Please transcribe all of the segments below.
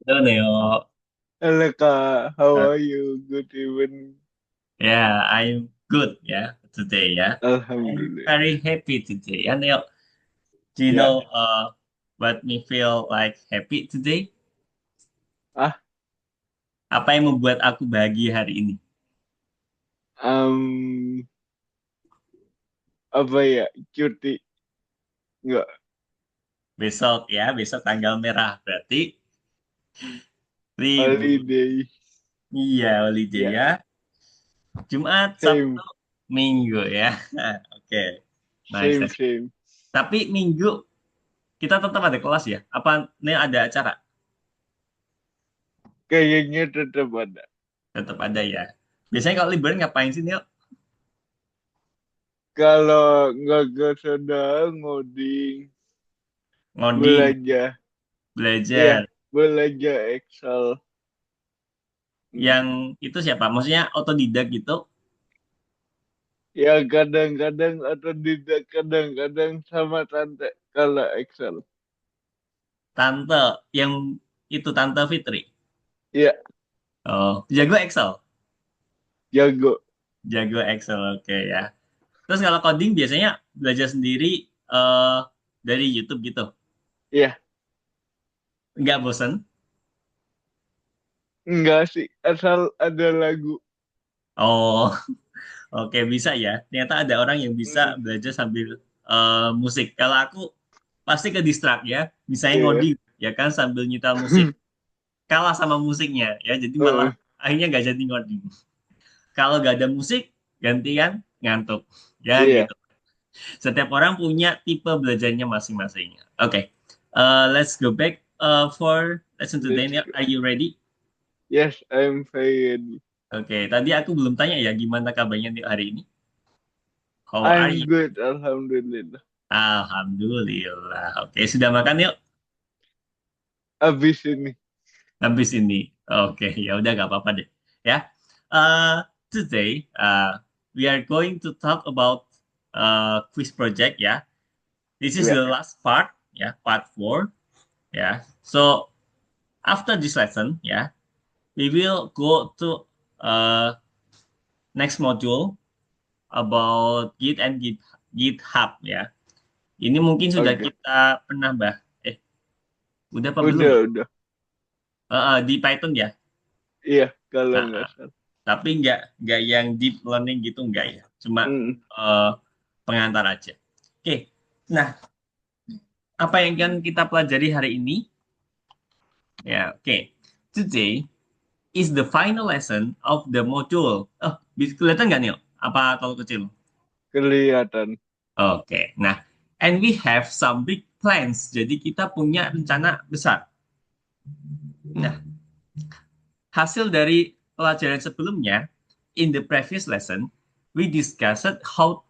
Halo Neo. Halo Kak, how Uh, are you? Good evening. yeah, I'm good ya today ya. I'm Alhamdulillah. very happy today. Ya Neo, do you Ya, know what me feel like happy today? ah, Apa yang membuat aku bahagia hari ini? um, apa ya? Cuti, nggak? Besok ya, besok tanggal merah berarti libur. Holiday. Iya, holiday Ya, ya. Jumat, same, Sabtu, Minggu ya. Oke, nice, same, nice. same. Tapi Minggu kita tetap ada kelas ya? Apa Neo ada acara? Kayaknya tetap ada. Tetap ada ya. Biasanya kalau liburan ngapain sih Neo? Kalau nggak ke sana, ngoding, Ngoding, belajar. belajar. Ya, belajar Excel. Yang Hmm. itu siapa? Maksudnya otodidak gitu. Ya, kadang-kadang atau tidak kadang-kadang sama tante kalau Excel. Tante yang itu Tante Fitri. Ya, Oh, jago Excel. jago. Jago Excel, oke ya. Terus kalau coding biasanya belajar sendiri eh dari YouTube gitu. Ya, Nggak bosen? enggak sih, asal ada lagu. Oh, oke bisa ya. Ternyata ada orang yang bisa Hmm, belajar sambil musik. Kalau aku pasti ke distract ya. Misalnya iya. ngoding ya kan sambil nyetel musik kalah sama musiknya ya. Jadi malah Heeh, akhirnya nggak jadi ngoding. Kalau nggak ada musik, gantian ngantuk. Ya iya. gitu. Setiap orang punya tipe belajarnya masing-masing. Oke, let's go back for lesson today. Let's go. Are you ready? Yes, I'm fine. Oke, tadi aku belum tanya ya gimana kabarnya nih hari ini. How are I'm you? good, alhamdulillah. Alhamdulillah. Oke, sudah makan yuk? Abis ini. Habis ini. Oke, ya udah gak apa-apa deh. Ya. Today we are going to talk about quiz project ya. This is Ya, the last part ya, part 4 ya. So after this lesson ya, we will go to uh, next module about Git and GitHub ya. Ini mungkin sudah oke. kita pernah udah apa belum ya? Udah. Di Python ya. Iya, kalau Nah, nggak salah. tapi nggak yang deep learning gitu nggak ya. Cuma Hmm, uh, pengantar aja. Oke. Nah, apa yang akan kita pelajari hari ini? Ya, oke. Today is the final lesson of the module. Oh, bisa kelihatan nggak nih? Apa terlalu kecil? kelihatan. Oke, nah, and we have some big plans. Jadi kita punya rencana besar. Nah, hasil dari pelajaran sebelumnya, in the previous lesson, we discussed how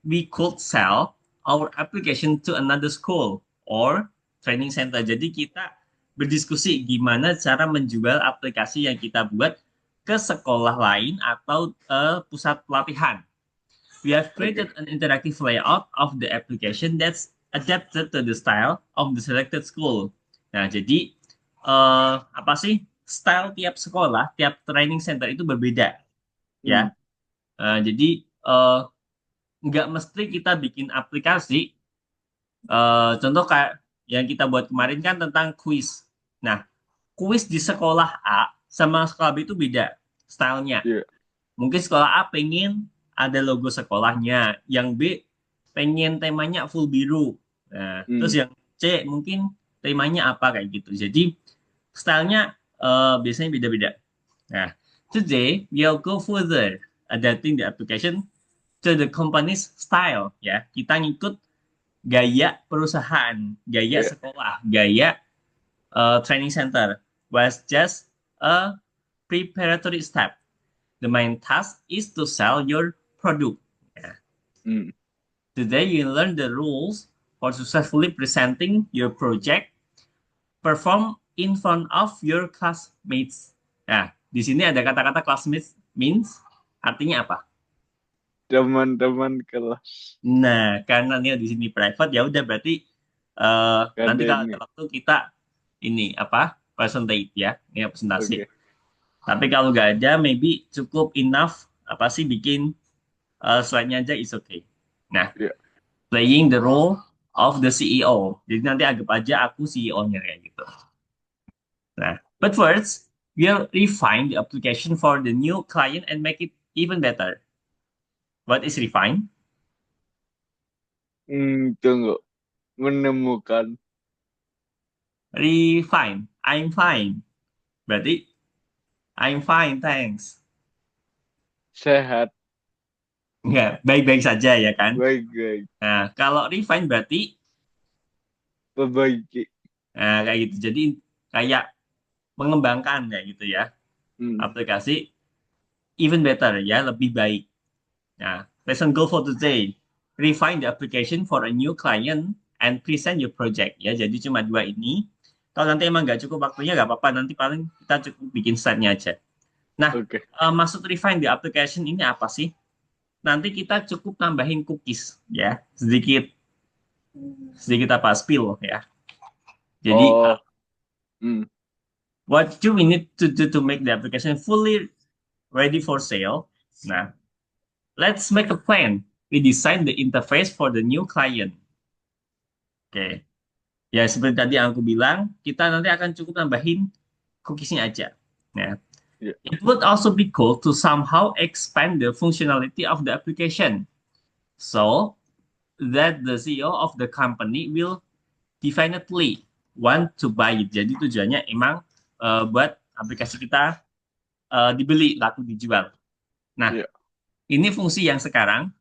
we could sell our application to another school or training center. Jadi kita berdiskusi gimana cara menjual aplikasi yang kita buat ke sekolah lain atau pusat pelatihan. We have Oke. created an interactive layout of the application that's adapted to the style of the selected school. Nah, jadi apa sih style tiap sekolah, tiap training center itu berbeda, Hmm, ya. Jadi nggak mesti kita bikin aplikasi. Contoh kayak yang kita buat kemarin kan tentang kuis. Nah, kuis di sekolah A sama sekolah B itu beda stylenya. iya. Mungkin sekolah A pengen ada logo sekolahnya, yang B pengen temanya full biru. Nah, terus Hmm, yang C mungkin temanya apa kayak gitu. Jadi stylenya biasanya beda-beda. Nah, today we'll go further adapting the application to the company's style ya. Kita ngikut gaya perusahaan, gaya iya. sekolah, gaya training center was just a preparatory step. The main task is to sell your product. Yeah. Hmm, Today you learn the rules for successfully presenting your project, perform in front of your classmates. Nah, di sini ada kata-kata classmates means artinya apa? teman-teman kelas. Nah, karena ini di sini private ya udah berarti nanti kalau ada Akademik. waktu kita ini apa? presentate ya, ini presentasi. Oke. Tapi kalau nggak ada, maybe cukup enough apa sih bikin slide-nya aja is okay. Nah, Ya. playing the role of the CEO. Jadi nanti anggap aja aku CEO-nya kayak gitu. Nah, but first, we'll refine the application for the new client and make it even better. What is refine? Tunggu. Menemukan Refine. I'm fine. Berarti I'm fine, thanks. sehat. Enggak, baik-baik saja ya kan? Baik-baik. Nah, kalau refine berarti Perbaiki. kayak gitu. Jadi kayak mengembangkan kayak gitu ya. Hmm. Aplikasi even better ya, lebih baik. Nah, lesson goal for today. Refine the application for a new client and present your project ya. Jadi cuma dua ini. Kalau nanti emang nggak cukup waktunya nggak apa-apa. Nanti paling kita cukup bikin slide-nya aja. Nah, Oke. maksud refine the application ini apa sih? Nanti kita cukup nambahin cookies ya. Sedikit sedikit apa spill ya. Jadi Oh. Hmm. what do we need to do to make the application fully ready for sale? Nah, let's make a plan. We design the interface for the new client. Oke. Ya, seperti tadi yang aku bilang, kita nanti akan cukup nambahin cookiesnya aja. Nah, Ya. it would also be cool to somehow expand the functionality of the application so that the CEO of the company will definitely want to buy it. Jadi tujuannya emang buat aplikasi kita dibeli, laku dijual. Nah, Ya. ini fungsi yang sekarang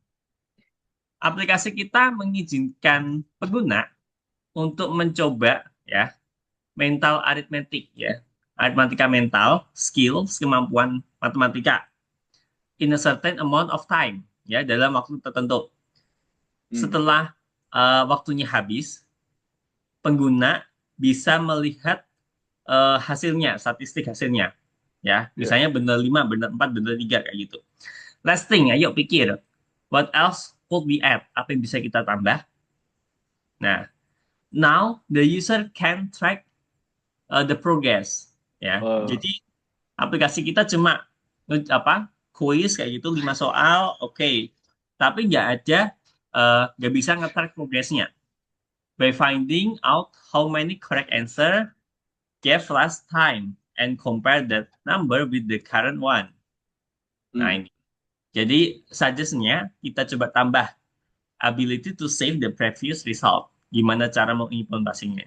aplikasi kita mengizinkan pengguna untuk mencoba ya mental aritmetik ya. Aritmatika mental, skills, kemampuan matematika in a certain amount of time ya dalam waktu tertentu. Hmm. Setelah waktunya habis, pengguna bisa melihat hasilnya, statistik hasilnya ya. Ya. Misalnya benar 5, benar 4, benar 3 kayak gitu. Last thing, ayo pikir. What else could we add? Apa yang bisa kita tambah? Nah, now the user can track the progress ya. Oh. Jadi aplikasi kita cuma apa quiz kayak gitu 5 soal, oke. Tapi nggak ada nggak bisa nge-track progresnya. By finding out how many correct answer gave last time and compare that number with the current one. Hmm. Nah ini. Jadi suggestion-nya kita coba tambah ability to save the previous result. Gimana cara mengimplementasinya?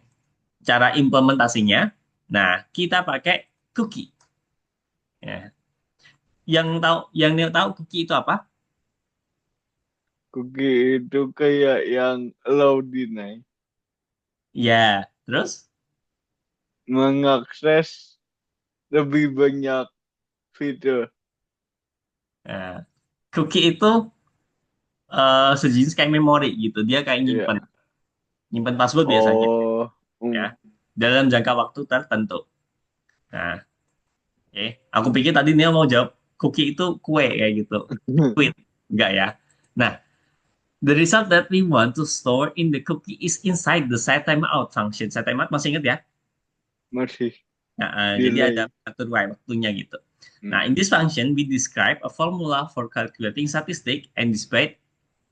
Cara implementasinya, nah kita pakai cookie. Ya. Yang tahu cookie itu apa? Cookie itu kayak yang low deny. Ya, terus Mengakses lebih banyak fitur. nah, cookie itu sejenis kayak memori gitu. Dia kayak Ya. nyimpen, nyimpen password biasanya Oh. ya Hmm. dalam jangka waktu tertentu. Nah, oke. Aku pikir tadi dia mau jawab cookie itu kue kayak gitu. Biskuit. Enggak ya. Nah, the result that we want to store in the cookie is inside the set timeout function. Set timeout masih ingat ya? Masih Nah, jadi ada delay. atur waktunya gitu. Hmm. Nah, in this function, we describe a formula for calculating statistic and display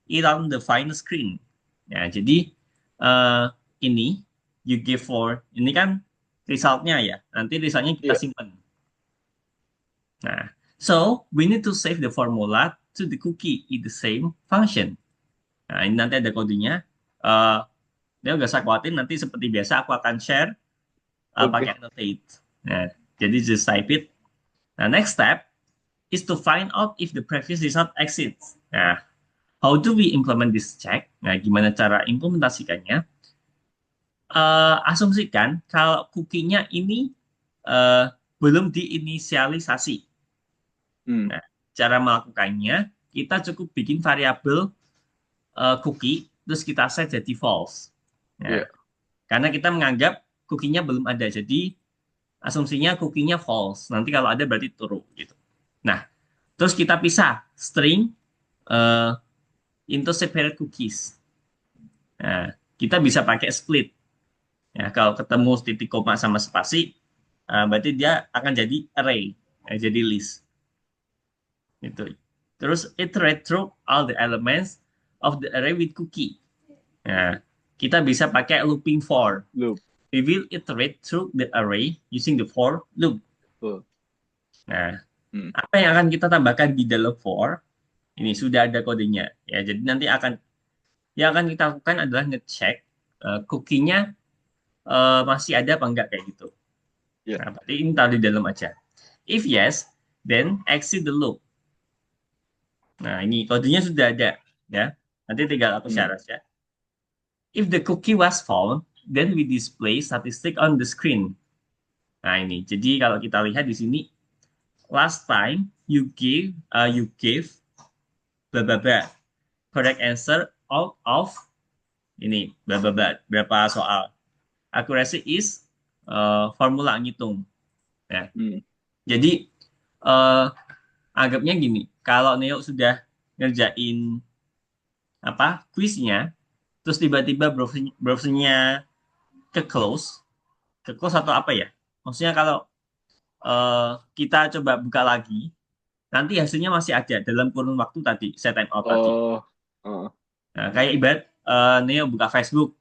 it on the final screen. Ya, jadi eh, ini you give for ini kan resultnya ya. Nanti resultnya kita Ya. simpan. Nah, so we need to save the formula to the cookie in the same function. Nah, ini nanti ada kodenya. Eh, Dia nggak usah khawatir, nanti seperti biasa aku akan share Oke. pakai annotate. Nah, jadi just type it. Nah, next step is to find out if the previous result exists. Nah, how do we implement this check? Nah, gimana cara implementasikannya? Asumsikan kalau cookie-nya ini eh, belum diinisialisasi. Hmm. Nah, cara melakukannya, kita cukup bikin variabel cookie, terus kita set jadi false. Nah, Ya. karena kita menganggap cookie-nya belum ada, jadi asumsinya cookie-nya false. Nanti kalau ada berarti true gitu. Nah, terus kita pisah string eh, into separate cookies. Nah, kita bisa pakai split. Ya, kalau ketemu titik koma sama spasi, Berarti dia akan jadi array, jadi list. Itu. Terus iterate through all the elements of the array with cookie. Nah, kita bisa pakai looping for. Loop. We will iterate through the array using the for loop. Oh. Nah, Hmm. apa yang akan kita tambahkan di dalam for? Ini sudah ada kodenya. Ya, jadi nanti yang akan kita lakukan adalah ngecek cookie-nya masih ada apa enggak kayak gitu. Ya. Nah, berarti ini taruh di dalam aja. If yes, then exit the loop. Nah, ini kodenya sudah ada, ya. Nanti tinggal aku Hmm. syarat ya. If the cookie was found, then we display statistic on the screen. Nah, ini. Jadi kalau kita lihat di sini, last time you gave blah blah blah correct answer out of ini blah blah blah berapa soal. Accuracy is formula ngitung. Ya. Hmm. Jadi eh, anggapnya gini, kalau Neo sudah ngerjain apa kuisnya, terus tiba-tiba browsernya ke close, atau apa ya? Maksudnya kalau eh, kita coba buka lagi, nanti hasilnya masih ada dalam kurun waktu tadi, set time out tadi. Oh. Oh. Nah, kayak ibarat Neo buka Facebook,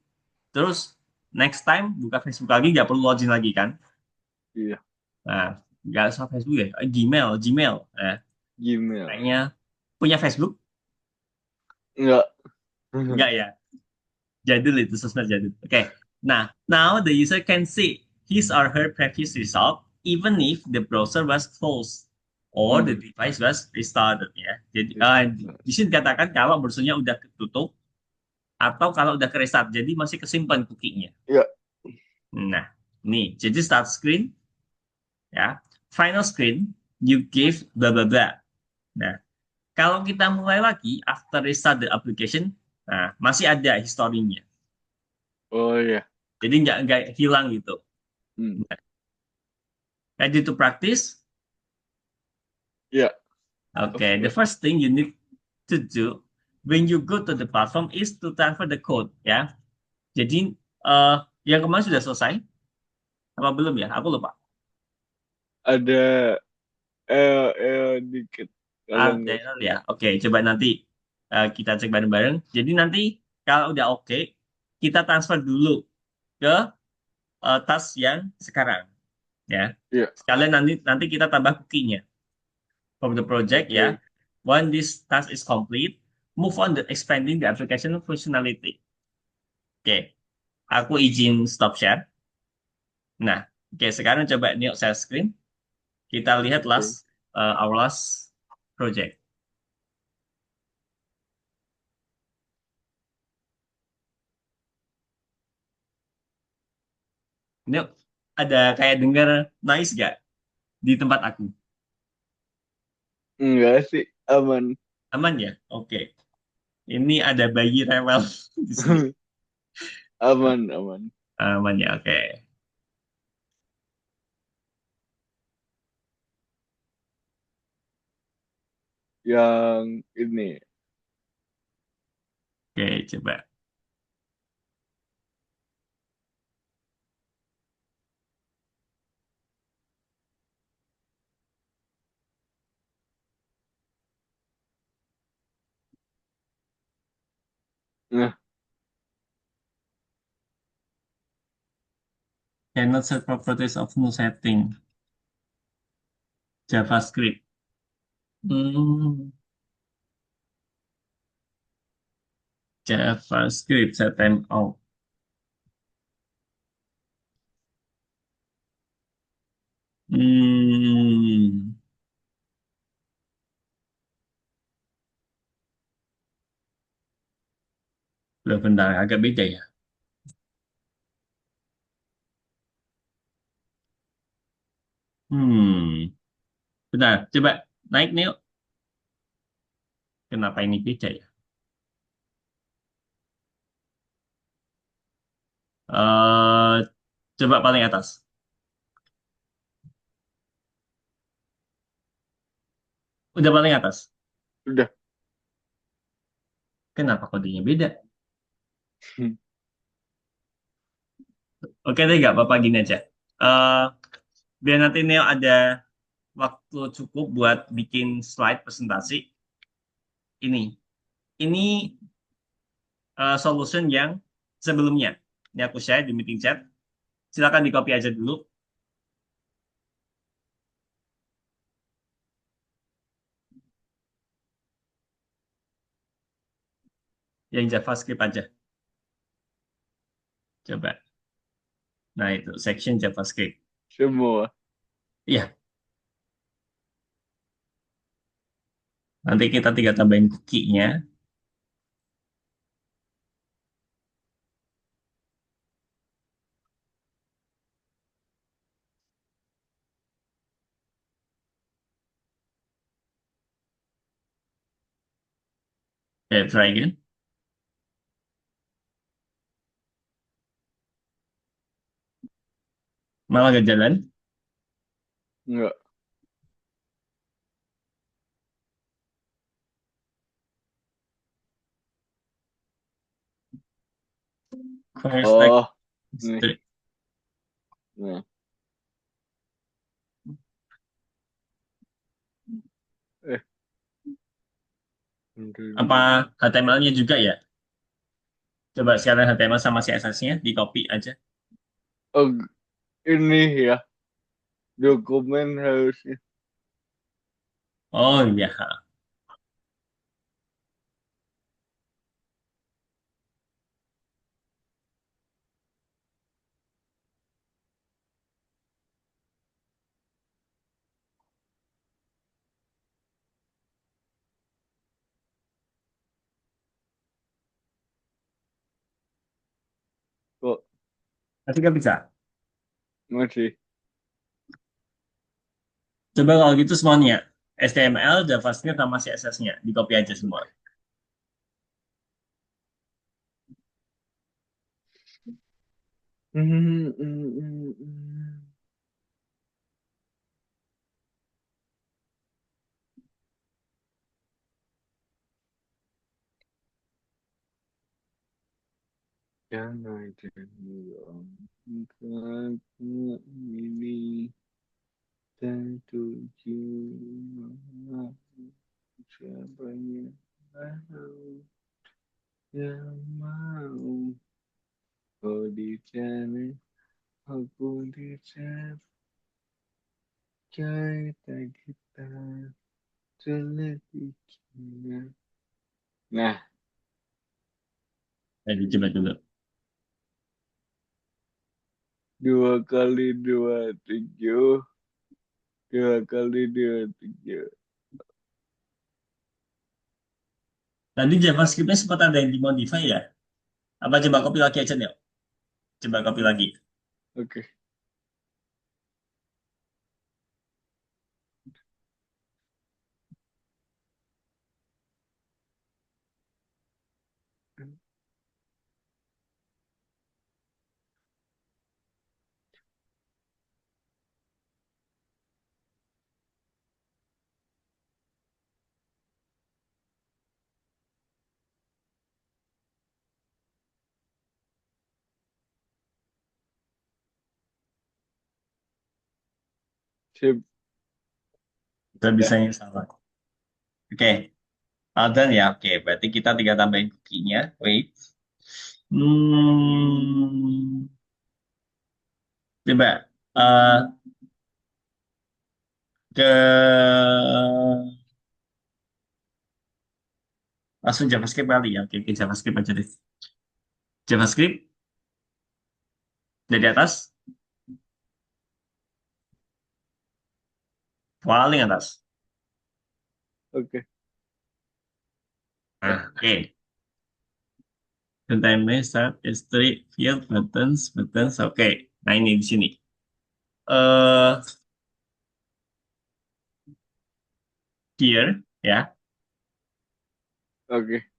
terus next time buka Facebook lagi nggak perlu login lagi kan? Iya. Nah, nggak usah Facebook ya, Gmail, Gmail. Nah, Gmail. kayaknya punya Facebook Enggak. nggak ya? Jadul itu sosmed jadul. Oke. Nah, now the user can see his or her previous result even if the browser was closed or the Hmm. device was restarted ya. Jadi Bisa. di sini dikatakan kalau browsernya udah ketutup atau kalau udah ke restart, jadi masih kesimpan cookie-nya. Ya. Nah, nih, jadi start screen ya, final screen you give blah blah blah. Nah, kalau kita mulai lagi after restart the application, nah masih ada historinya. Oh ya. Jadi nggak hilang gitu. Hmm. Ready to practice? Ya. Of Okay, the course. first thing you need to do when you go to the platform is to transfer the code, ya. Jadi eh, yang kemarin sudah selesai apa belum ya? Aku lupa. Ada dikit. Kalau Ada enggak. error ya. Oke, coba nanti kita cek bareng-bareng. Jadi nanti kalau udah oke, kita transfer dulu ke task yang sekarang, ya. Ya. Sekalian nanti nanti kita tambah cookie-nya from the project, ya. Oke. When this task is complete, move on to expanding the application functionality. Oke, aku izin stop share. Nah, oke sekarang coba Neo share screen. Kita lihat Oke. our last project. Neo ada kayak dengar noise gak di tempat aku? Enggak sih. Aman. Aman ya? Oke. Ini ada bayi rewel di sini. Aman. Aman. Aman ya, oke. Yang ini. Oke, coba. Nah. Cannot set properties of no setting. JavaScript. Hmm, JavaScript set time out. Hmm, bentar, agak beda ya. Hmm, bentar, coba naik nih. Yuk. Kenapa ini beda ya? eh Coba paling atas. Udah paling atas. Udah. Kenapa kodenya beda? Oke deh, nggak apa-apa gini aja. Eh Biar nanti Neo ada waktu cukup buat bikin slide presentasi. Ini solution yang sebelumnya. Ini aku share di meeting chat. Silakan di copy aja dulu. Yang JavaScript aja. Coba. Nah, itu section JavaScript. Semua. Iya, nanti kita tinggal tambahin cookie-nya. Oke, try again. Malah gak jalan. Enggak. First like Oh, nih. Nah. Eh, apa HTML-nya juga ya? Coba sekarang HTML sama CSS-nya di copy aja. oh, ini ya. Dokumen harusnya. Oh iya. Kok Nanti kan bisa. masih? Coba kalau gitu semuanya. HTML, JavaScript, sama CSS-nya. Di copy aja semua. Jangan jangan ini tertuju siapa yang mau yang mau kau di sana aku di sana cerita kita seletikinya. Nah, Jadi coba dulu. 2 kali 2 7, 2 kali 2 7. Tadi JavaScript-nya sempat ada yang dimodify ya? Apa coba copy lagi aja nih? Coba copy lagi. Oke. Sip. Kita bisa Ya, yang salah. Oke. Dan ya, oke. Berarti kita tinggal tambahin cookie-nya. Wait. Hmm, coba ke langsung JavaScript kali ya. Oke, JavaScript aja deh. JavaScript dari atas, paling atas. oke. Nah, oke. Contain start, history, field, buttons, buttons. Oke. Nah, ini di sini. Eh, here, ya. Oke.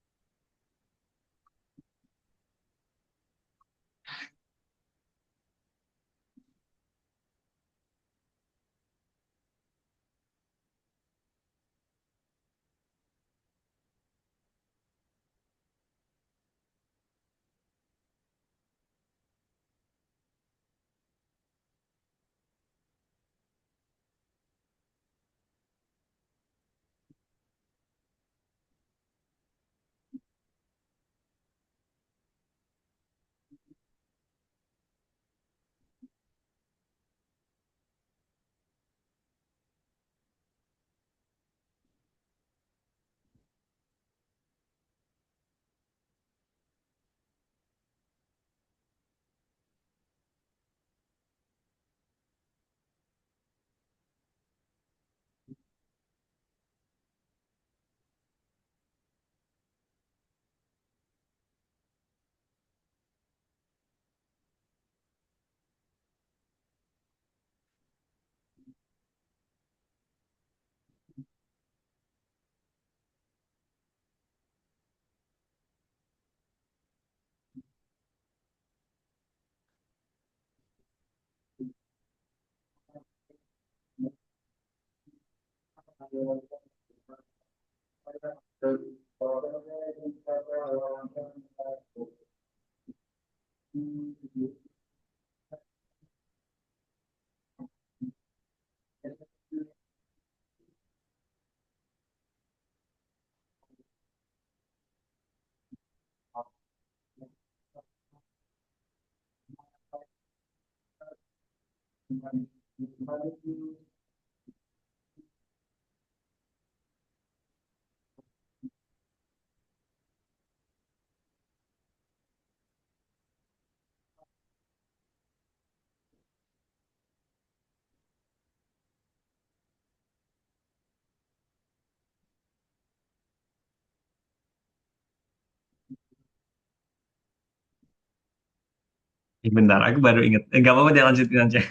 Bentar, aku baru inget. Nggak apa-apa, dia lanjutin aja.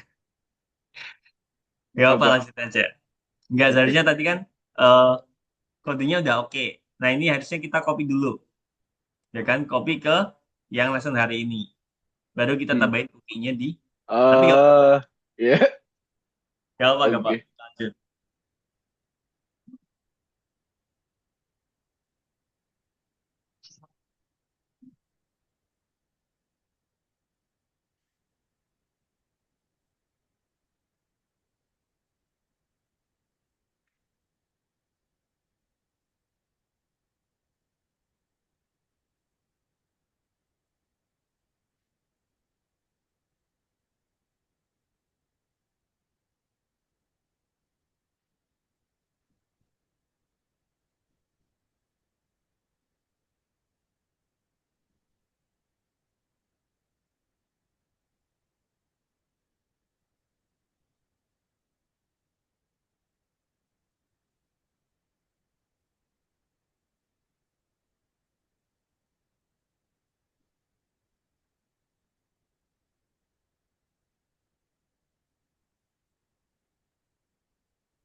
Nggak apa, Apa? lanjutin aja. Nggak, Oke. seharusnya tadi kan eh kodenya udah oke. Nah, ini harusnya kita copy dulu. Ya kan, copy ke yang lesson hari ini. Baru kita Hmm. tambahin cookie-nya di... Tapi nggak apa-apa. Ya, Nggak apa, nggak apa. oke. Lanjut.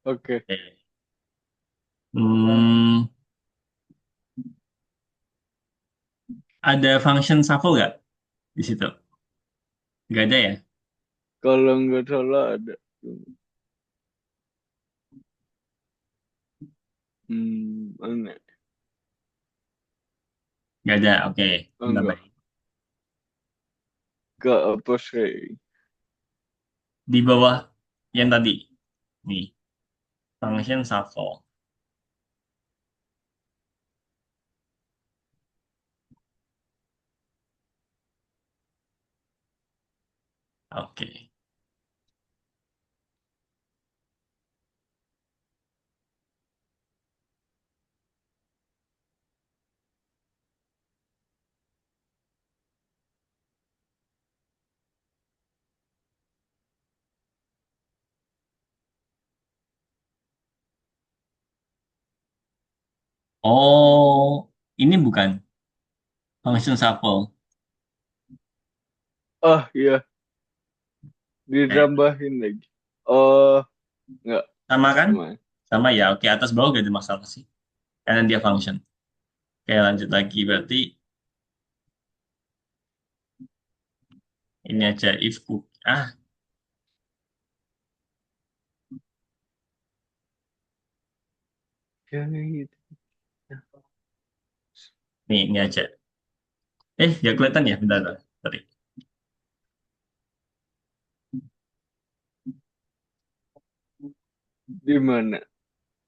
Oke. Oke. Hmm, ada function shuffle nggak di situ? Nggak ada ya? Kalau nggak salah ada. Mana? Nggak ada. Oke. Enggak. Tambahin. Gak apa sih? Di bawah yang tadi. Nih, function shuffle. Oke. Oh, ini bukan function shuffle. Oh iya, Eh, ditambahin lagi. Oh, enggak. sama kan? Sama. Sama ya. Oke, atas bawah gak ada masalah sih. Karena dia function. Oke, lanjut lagi. Berarti ini aja if cook. Ah, Ya gitu. nih ini aja. Gak kelihatan ya? Bentar, bentar. Sorry. Di mana?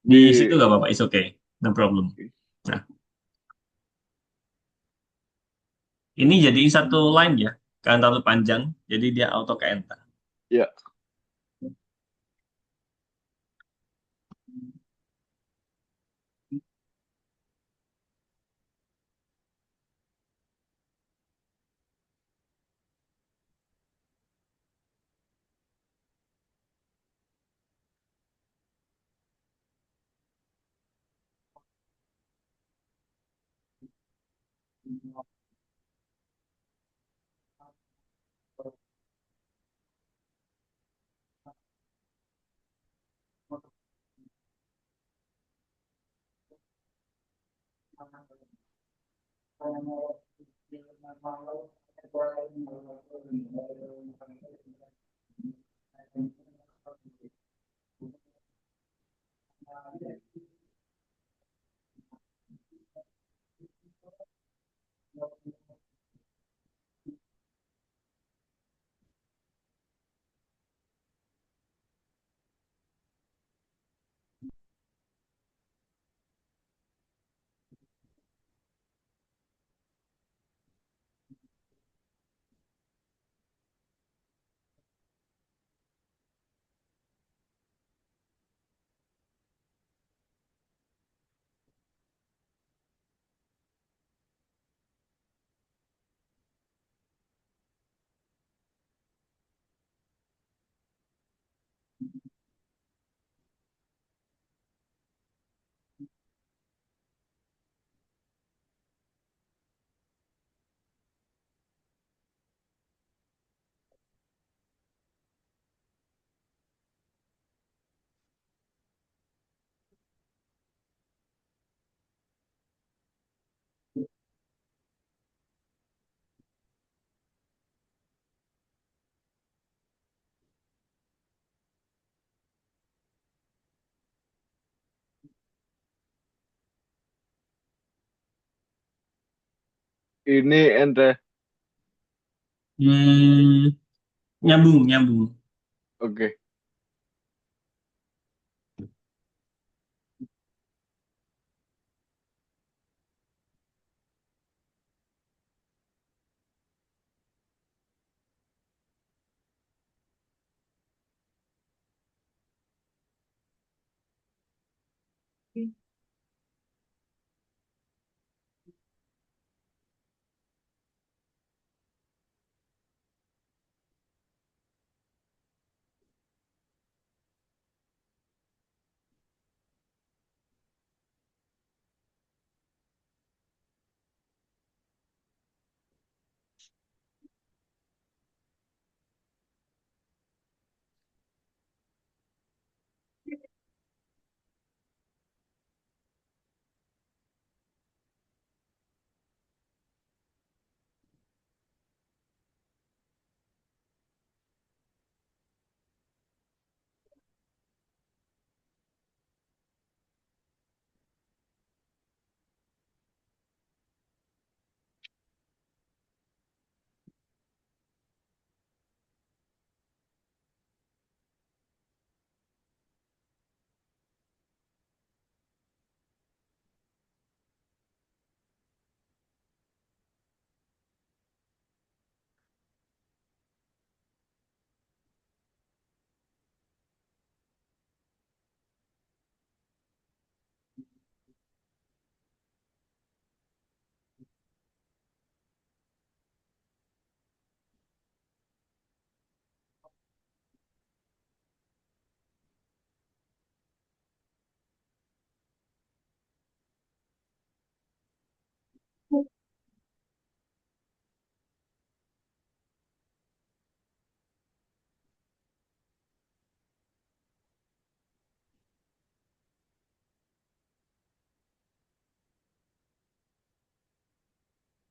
Di Di situ gak apa-apa. It's okay. No problem. Nah, ini jadi satu line ya. Karena terlalu panjang, jadi dia auto ke enter. ya. Ini ente. Hmm, nyambung, nyambung. Oke.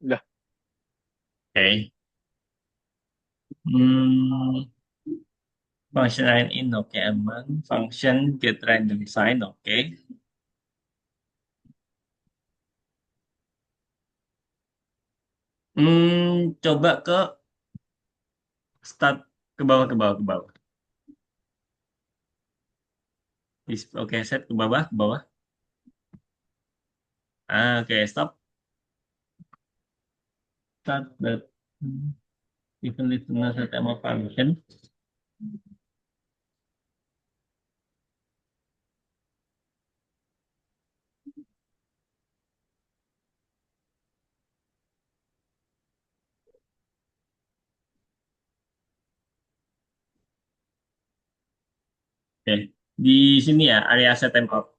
Udah. Oke. Hmm, function line in, oke, aman. Function get random sign, oke. Coba ke start ke bawah, ke bawah, ke bawah. Oke, set ke bawah, ke bawah. Oke, stop. Start that even listener set emma function. Oke, di sini ya area set timeout.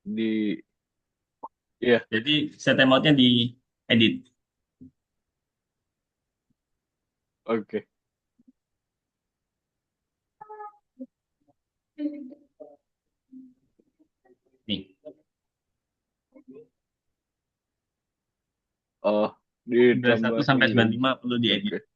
Di. Iya. Jadi set timeoutnya di edit. Oke. Nih, Oh, 91 sampai ditambahin. 95 perlu diedit. Oke.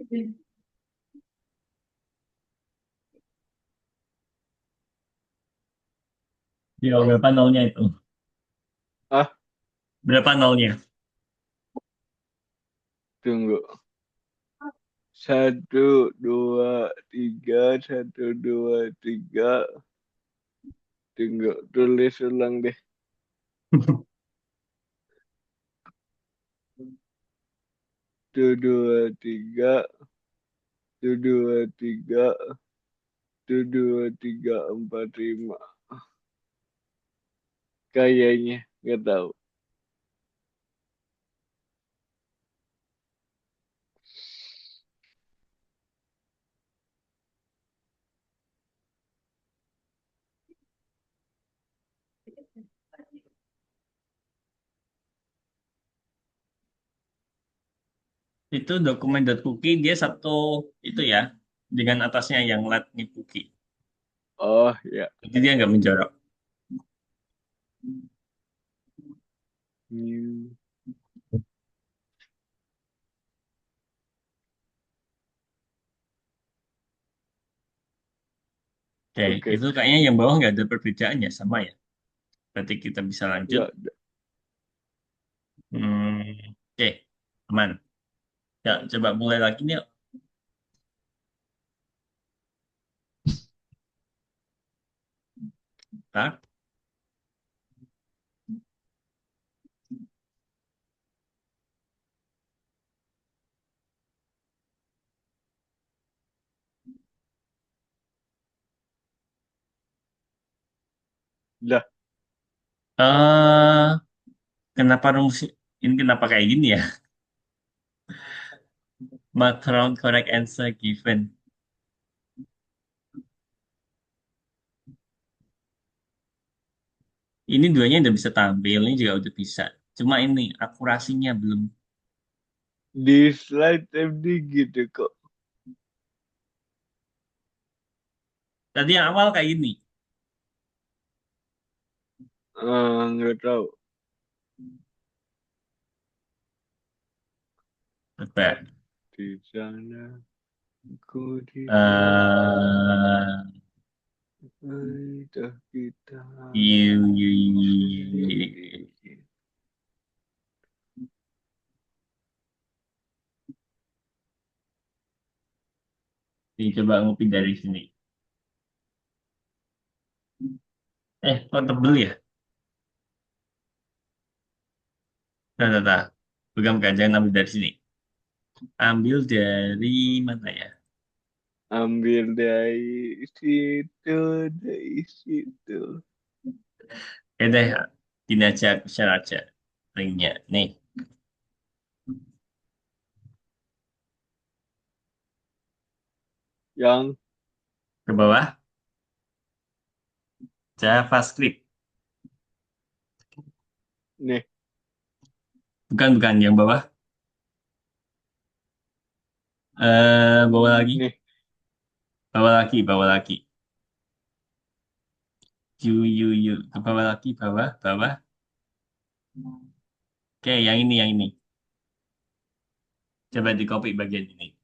Ya, berapa nolnya itu? Ah, Berapa nolnya? tunggu. Satu, dua, tiga, satu, dua, tiga. Tunggu, tulis ulang deh. Satu, dua, tiga, satu, dua, tiga, satu, dua, tiga, empat, lima. Kayaknya, nggak tahu. Itu dokumen.cookie dia satu itu ya dengan atasnya yang let me cookie. Oh, ya. Jadi dia nggak menjorok. New. Oke, Oke, itu kayaknya yang bawah nggak ada perbedaan ya sama ya. Berarti kita bisa lanjut. nggak ada. Oke, aman. Ya, coba mulai lagi nih. Yuk. Bentar. Dah, eh kenapa rumus ini kenapa kayak gini ya? Background correct answer given. Ini duanya udah bisa tampil, ini juga udah bisa. Cuma ini akurasinya belum. di slide MD gitu kok. Tadi yang awal kayak gini. Nggak tahu. Coba. Di sana, aku di sana. eh Aidah kita you. sendiri. Coba ngopi dari sini. Kok tebel ya? Nah, nah, nah. Bukan, jangan ambil dari sini. Ambil dari mana ya? Ambil dari situ. Oke deh, gini aja, aku share aja linknya. Nih, Yang ke bawah, JavaScript. nih, Bukan, yang bawah. Bawah lagi, nih, bawah lagi. You. Ke bawah lagi, bawah. Oke, yang ini. Coba di copy bagian ini.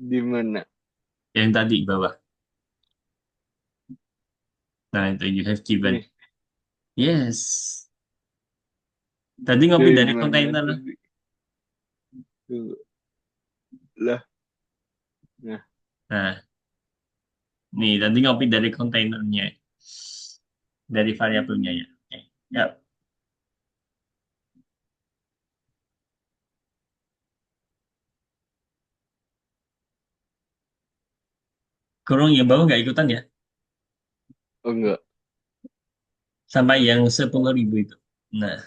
di mana? Yang tadi, bawah. Nah, itu you have given. Nih, Yes. Tadi ngopi dari dari mana kontainer. tadi? Tunggu. Lah, nah, Nah, nih, tadi ngopi dari kontainernya. Dari variabelnya ya. Oke. Ya, kurung yang bawah nggak ikutan ya. oh enggak. Sampai yang 10.000 itu. Nah,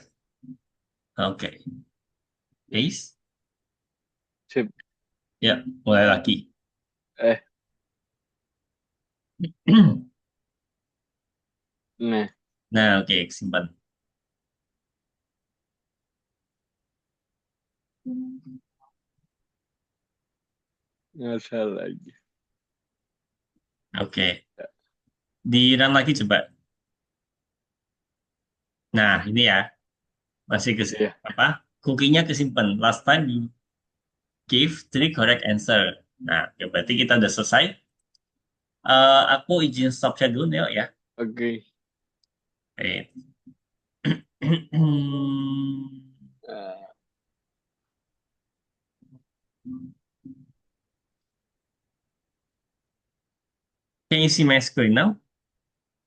oke. Paste. Sip. Ya, mulai lagi. Eh, nah, Nah, oke, simpan. Ngasal lagi. Oke, di run lagi coba. Nah, ini ya, masih ke Iya. apa? Cookie-nya kesimpan. Last time you give three correct answer. Nah, ya berarti kita udah selesai. Aku izin stop share dulu Neo ya. Oke. Oke. Nah, Can you see my screen now?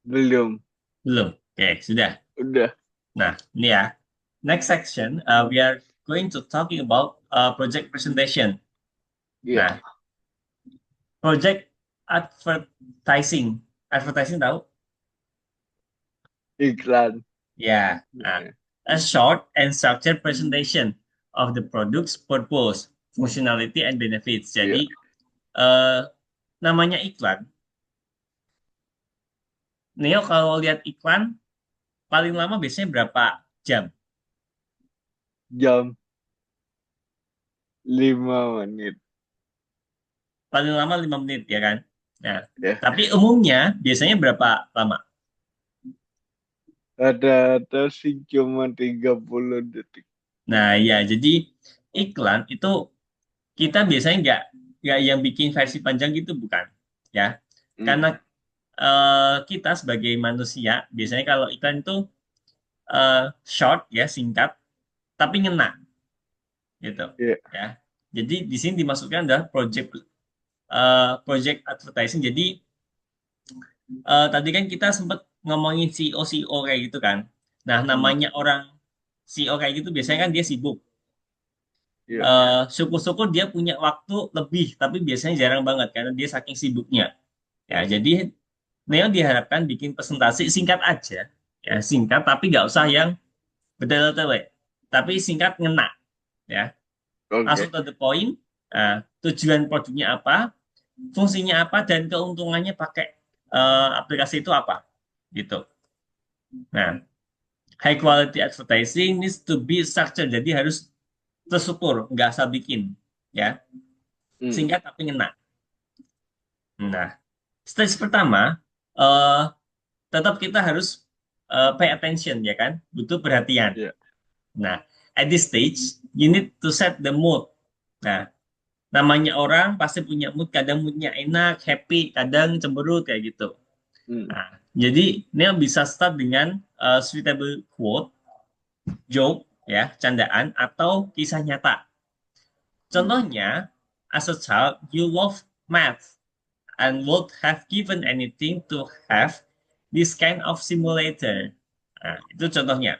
belum. Belum. Oke, sudah. Udah. Nah, ini ya. Next section, we are going to talking about project presentation. Iya. Nah, project advertising. Advertising tahu? Iklan. Ya. Nah, Iya. a short and structured presentation of the product's purpose, functionality, and benefits. Iya. Jadi, namanya iklan. Neo kalau lihat iklan, paling lama biasanya berapa jam? Jam 5 menit. Paling lama 5 menit, ya kan? Nah, Ya. tapi umumnya biasanya berapa lama? Rata-rata sih cuma 30 detik. Nah, ya, jadi iklan itu kita biasanya nggak yang bikin versi panjang gitu, bukan? Ya, Hmm. karena kita sebagai manusia biasanya kalau iklan itu short ya, singkat, tapi ngena gitu. Iya. Ya, jadi di sini dimasukkan adalah project advertising. Jadi tadi kan kita sempat ngomongin CEO kayak gitu kan. Nah, Hmm. namanya orang CEO kayak gitu biasanya kan dia sibuk. Iya. Syukur-syukur dia punya waktu lebih, tapi biasanya jarang banget karena dia saking sibuknya. Ya, jadi Neo diharapkan bikin presentasi singkat aja, ya singkat tapi nggak usah yang bertele-tele, tapi singkat ngena, ya langsung Oke. to the point. Tujuan produknya apa, fungsinya apa, dan keuntungannya pakai aplikasi itu apa, gitu. Nah, high quality advertising needs to be structured, jadi harus terstruktur, nggak asal bikin, ya Hmm. singkat tapi ngena. Nah, stage pertama, eh, tetap kita harus pay attention, ya kan? Butuh perhatian. Iya. Nah, at this stage, you need to set the mood. Nah, namanya orang pasti punya mood, kadang moodnya enak, happy, kadang cemberut, kayak gitu. Hmm. Nah, jadi ini bisa start dengan suitable quote, joke, ya, candaan, atau kisah nyata. Hmm. Contohnya, as a child, you love math and would have given anything to have this kind of simulator. Nah, itu contohnya.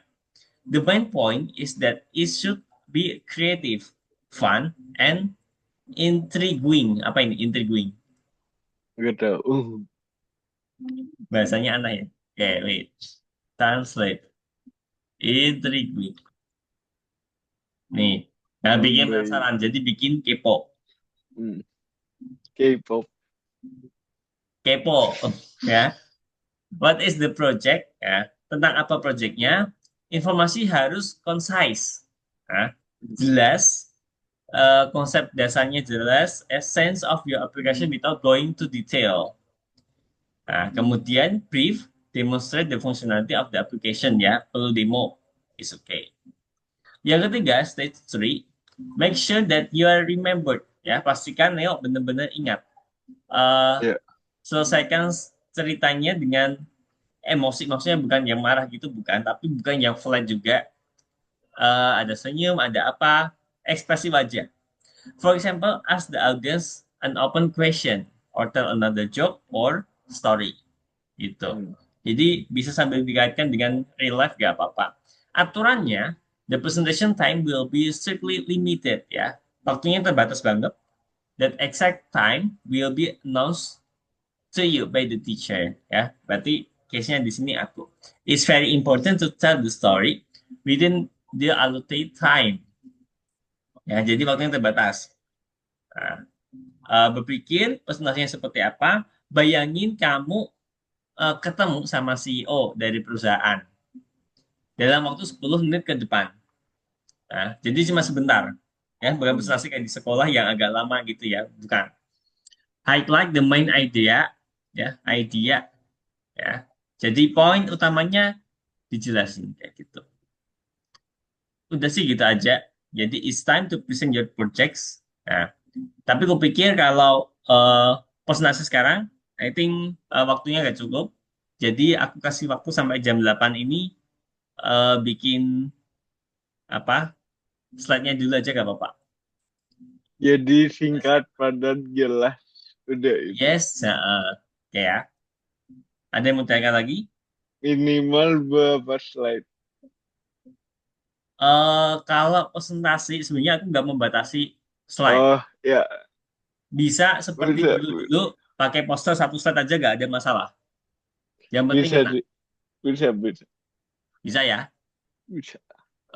The main point is that it should be creative, fun, and intriguing. Apa ini intriguing? Gak tahu. Bahasanya aneh ya. Oke, wait. Translate. Intriguing. Nih. Nah, bikin Membaik. penasaran. Jadi bikin kepo. Hmm. K-pop. Kepo. Ya. What is the project? Ya. Tentang apa projectnya? Informasi harus concise. Nah, jelas. Konsep dasarnya jelas. Essence of your application without going to detail. Nah, kemudian brief, demonstrate the functionality of the application ya. Perlu demo, is okay. Yang ketiga, stage 3, make sure that you are remembered ya. Pastikan Neo benar-benar ingat. Eh, Iya. Selesaikan ceritanya dengan emosi, maksudnya bukan yang marah gitu, bukan, tapi bukan yang flat juga. Ada senyum, ada apa, ekspresi wajah. For example, ask the audience an open question or tell another joke or story. Gitu. Hmm. Jadi bisa sambil dikaitkan dengan real life gak apa-apa. Aturannya, the presentation time will be strictly limited ya. Waktunya terbatas banget. That exact time will be announced to you by the teacher ya. Berarti case-nya di sini aku. It's very important to tell the story within the allotted time. Ya, jadi waktunya terbatas. Nah, berpikir presentasinya seperti apa, bayangin kamu ketemu sama CEO dari perusahaan dalam waktu 10 menit ke depan. Nah, jadi cuma sebentar. Ya, bukan presentasi kayak di sekolah yang agak lama gitu ya, bukan. Highlight the main idea, ya, idea, ya. Jadi poin utamanya dijelasin kayak gitu. Udah sih gitu aja. Jadi it's time to present your projects. Nah, tapi gue pikir kalau presentasi sekarang, I think waktunya gak cukup. Jadi aku kasih waktu sampai jam 8 ini bikin apa slide-nya dulu aja gak apa-apa. Jadi singkat, padat, jelas. Udah itu. Yes, oke ya. Ada yang mau tanyakan lagi? Minimal berapa slide? Kalau presentasi sebenarnya aku nggak membatasi slide. Oh, ya. Bisa seperti Bisa, dulu-dulu pakai poster satu slide aja nggak ada masalah. Yang penting bisa, kena. bisa, bisa. Bisa ya? Bisa.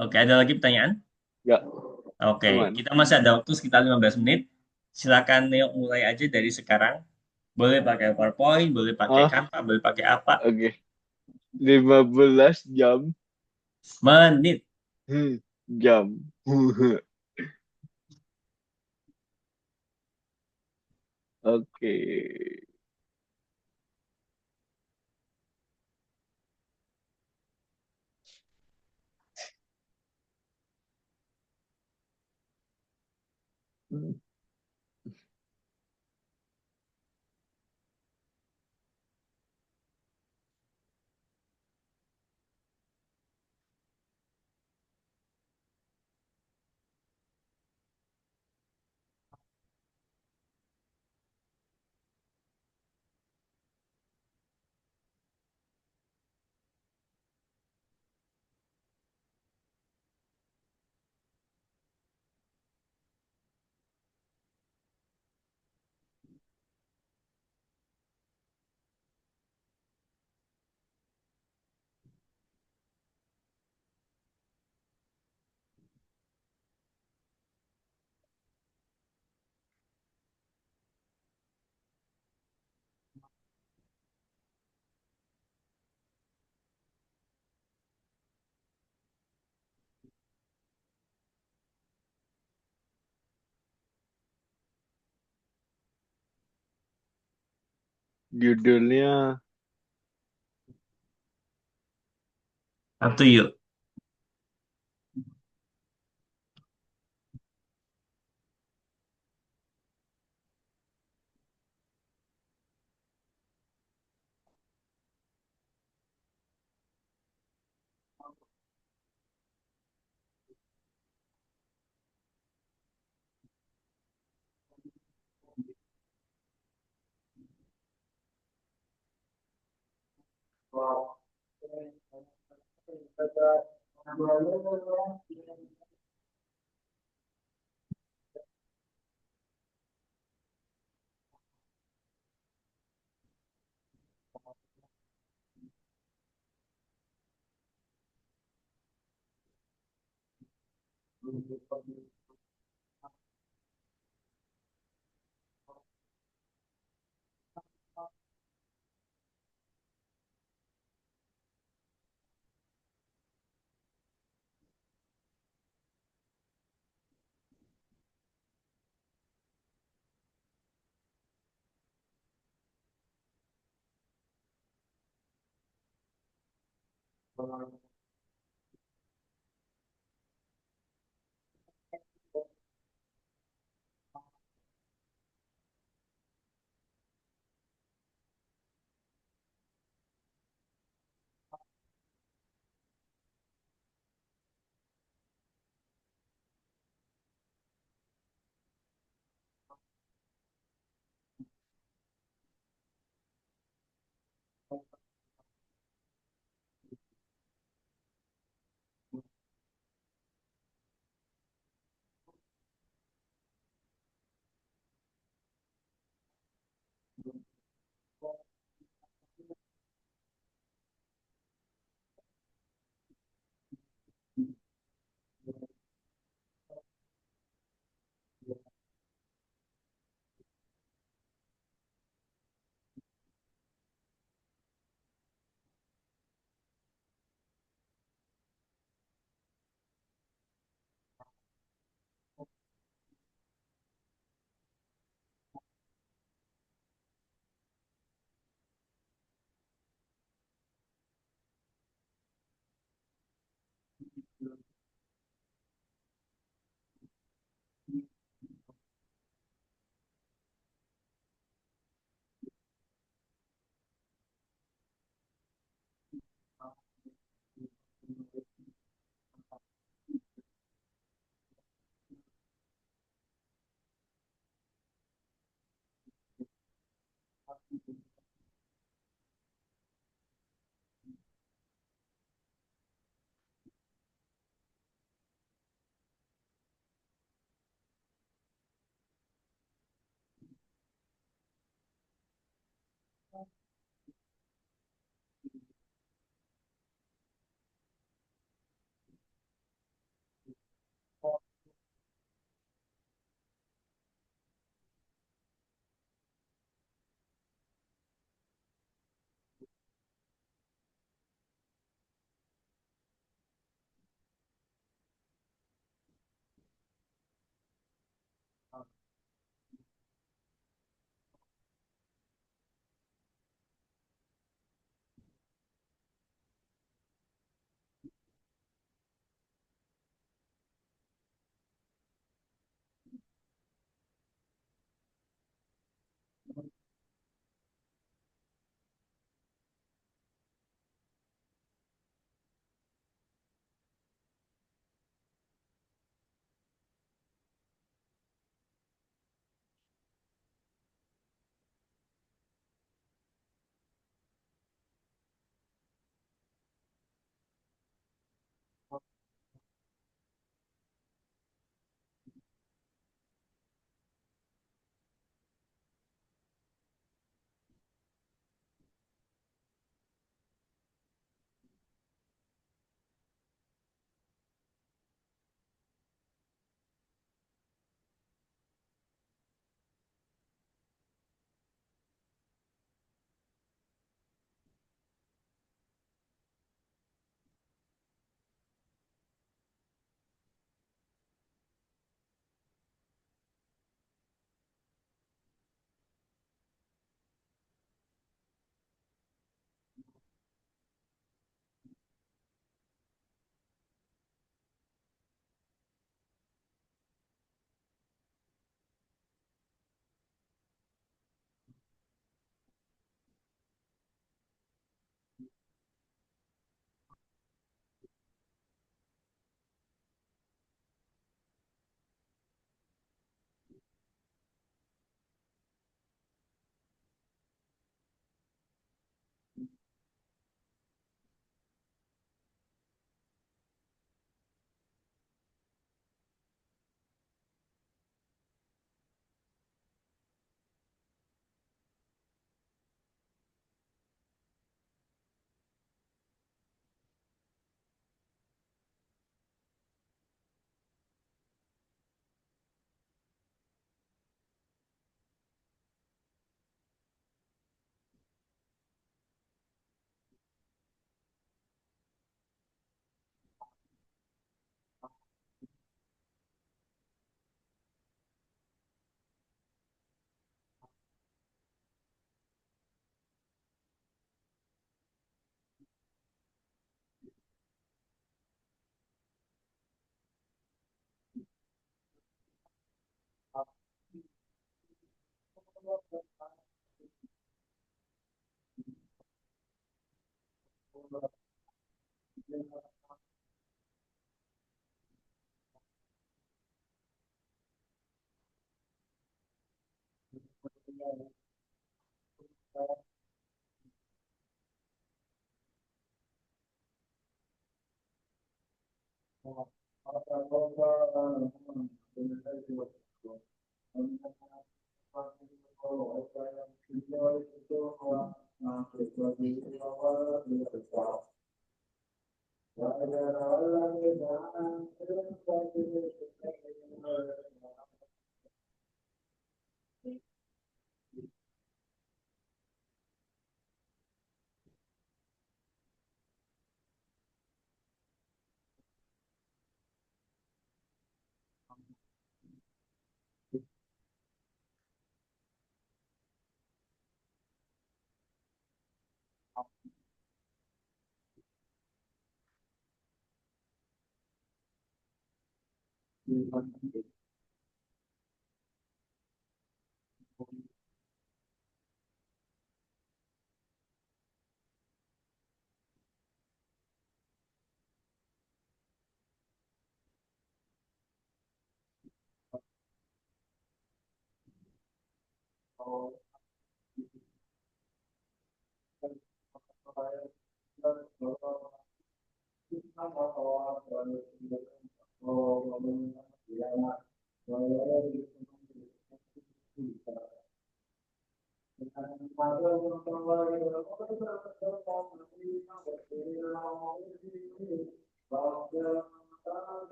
Oke, ada lagi pertanyaan? Ya, Oke, aman. kita masih ada waktu sekitar 15 menit. Silakan Neo mulai aja dari sekarang. Boleh pakai PowerPoint, boleh pakai Ah, Canva, boleh pakai apa. oke. 15 jam. Menit. Jam. Oke. Judulnya Satu yuk.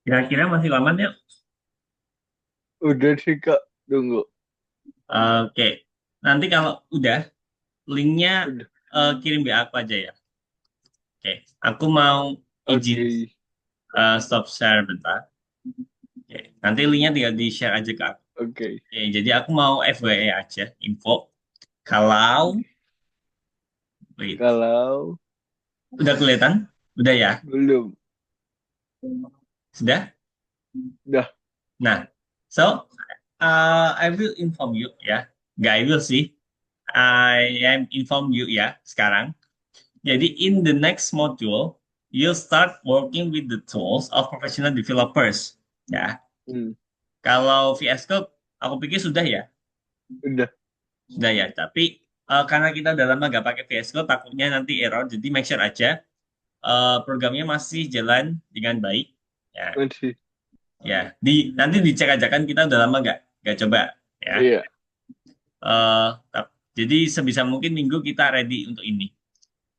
Kira-kira masih lama ya? Udah sih Kak, tunggu. Oke, nanti kalau udah linknya Udah. kirim di aku aja ya. Oke, aku mau izin Oke, stop share bentar. Oke, nanti linknya tinggal di share aja ke aku. oke. Oke, jadi aku mau FYI aja info. Kalau wait, Kalau udah kelihatan? Udah ya? belum, Sudah? Udah. Nah, so I will inform you ya. Nggak I will sih. I am inform you ya sekarang. Jadi in the next module, you start working with the tools of professional developers. Ya, Hmm. kalau VS Code, aku pikir sudah ya, Udah. sudah ya. Tapi karena kita udah lama nggak pakai VS Code, takutnya nanti error. Jadi make sure aja programnya masih jalan dengan baik. Ya, Masih. ya. Nanti dicek aja kan kita udah lama nggak coba. Ya, Iya. Eh, jadi sebisa mungkin minggu kita ready untuk ini.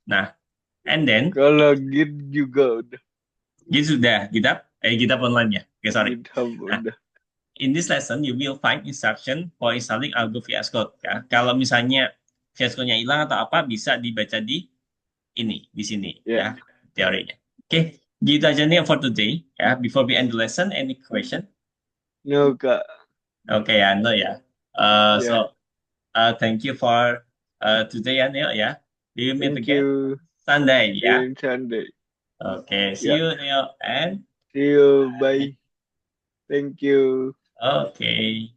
Nah, and then Kalau Git juga udah. gitu sudah kita online ya. Oke, sorry. GitHub Nah, udah. in this lesson you will find instruction for installing Argo VS Code ya. Kalau misalnya VS Code-nya hilang atau apa bisa dibaca di sini Ya. ya teorinya. Oke, gitu aja nih for today ya. Before we end the lesson, any question? No, Kak. Oke ya, no ya. So Ya. thank you for today ya, Neo ya. We will meet Thank again you. Sunday See you ya. in Sunday. Okay, see Ya. you, Neo, and See you. bye. Bye. Thank you. Okay.